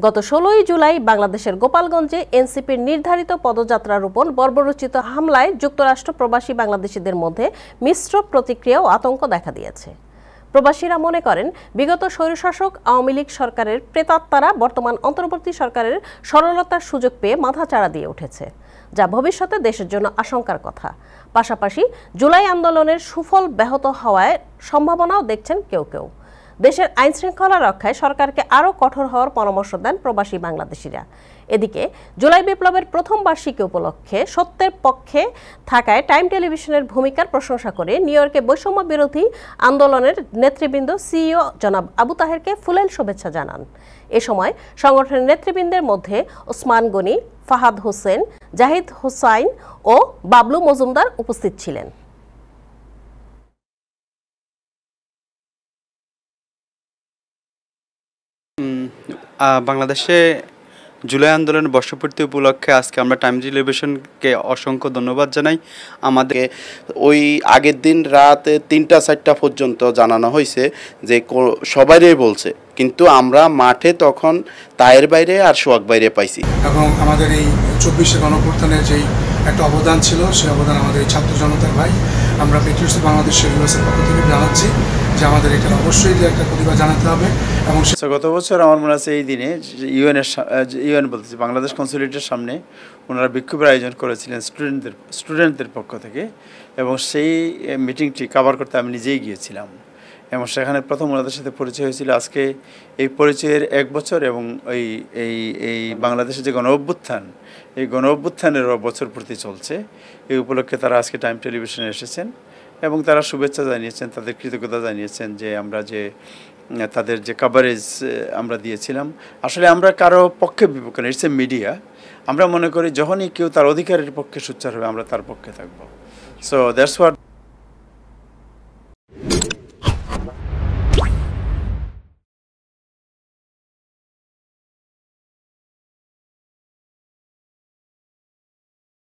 গত ১৬ই জুলাই বাংলাদেশের গোপালগঞ্জে এনসিপির নির্ধারিত পদযাত্রার উপর বর্বরোচিত হামলায় যুক্তরাষ্ট্র প্রবাসী বাংলাদেশিদের মধ্যে মিশ্র প্রতিক্রিয়া ও আতঙ্ক দেখা দিয়েছে। প্রবাসীরা মনে করেন, বিগত স্বৈরশাসক আওয়ামী লীগ সরকারের প্রেতাত্মারা বর্তমান অন্তর্বর্তী সরকারের সরলতার সুযোগ পেয়ে মাথাচাড়া দিয়ে উঠেছে, যা ভবিষ্যতে দেশের জন্য আশঙ্কার কথা। পাশাপাশি জুলাই আন্দোলনের সুফল ব্যাহত হওয়ার সম্ভাবনাও দেখছেন কেউ কেউ। দেশের আইনশৃঙ্খলা রক্ষায় সরকারকে আরও কঠোর হওয়ার পরামর্শ দেন প্রবাসী বাংলাদেশিরা। এদিকে জুলাই বিপ্লবের প্রথম বার্ষিকী উপলক্ষে সত্যের পক্ষে থাকায় টাইম টেলিভিশনের ভূমিকার প্রশংসা করে নিউ ইয়র্কে বৈষম্য বিরোধী আন্দোলনের নেতৃবৃন্দ সিইও জনাব আবু তাহেরকে ফুলেল শুভেচ্ছা জানান। এ সময় সংগঠনের নেতৃবৃন্দের মধ্যে ওসমান গনি, ফাহাদ হোসেন, জাহিদ হোসাইন ও বাবলু মজুমদার উপস্থিত ছিলেন। বাংলাদেশে জুলাই আন্দোলনের বর্ষপূর্তি উপলক্ষে আজকে আমরা টাইম টেলিভিশনকে অসংখ্য ধন্যবাদ জানাই। আমাদের ওই আগের দিন রাত ৩টা-৪টা পর্যন্ত জানানো হয়েছে যে সবাইই বলছে, কিন্তু আমরা মাঠে তখন তায়ের বাইরে আর সোয়াক বাইরে পাইছি। এবং আমাদের এই ২৪শে গণঅভ্যুত্থানের যেই একটা অবদান ছিল, সেই অবদান আমাদের এই ছাত্র জনতার ভাই, আমরা পেট্রিয়টস বাংলাদেশের ইউএসএর পক্ষ থেকে জানাচ্ছি যে আমাদের এটার অবশ্যই একটা প্রতিবাদ জানাতে হবে। এবং গত বছর আমার মনে আছে এই দিনে ইউএন বলতেছি বাংলাদেশ কনসুলেটের সামনে ওনারা বিক্ষোভের আয়োজন করেছিলেন স্টুডেন্টদের পক্ষ থেকে, এবং সেই মিটিংটি কভার করতে আমি নিজেই গিয়েছিলাম এবং সেখানে প্রথম ওনাদের সাথে পরিচয় হয়েছিল। আজকে এই পরিচয়ের 1 বছর এবং এই বাংলাদেশের যে গণঅভ্যুত্থান, এই গণঅভ্যুত্থানেরও বছর পূর্তি চলছে। এই উপলক্ষে তারা আজকে টাইম টেলিভিশনে এসেছেন এবং তারা শুভেচ্ছা জানিয়েছেন, তাদের কৃতজ্ঞতা জানিয়েছেন যে আমরা যে তাদের যে কভারেজ আমরা দিয়েছিলাম, আসলে আমরা কারো পক্ষে বিপক্ষে না, ইটস এ মিডিয়া। আমরা মনে করি যখনই কেউ তার অধিকারের পক্ষে সোচ্চার হবে আমরা তার পক্ষে থাকবো। So that's what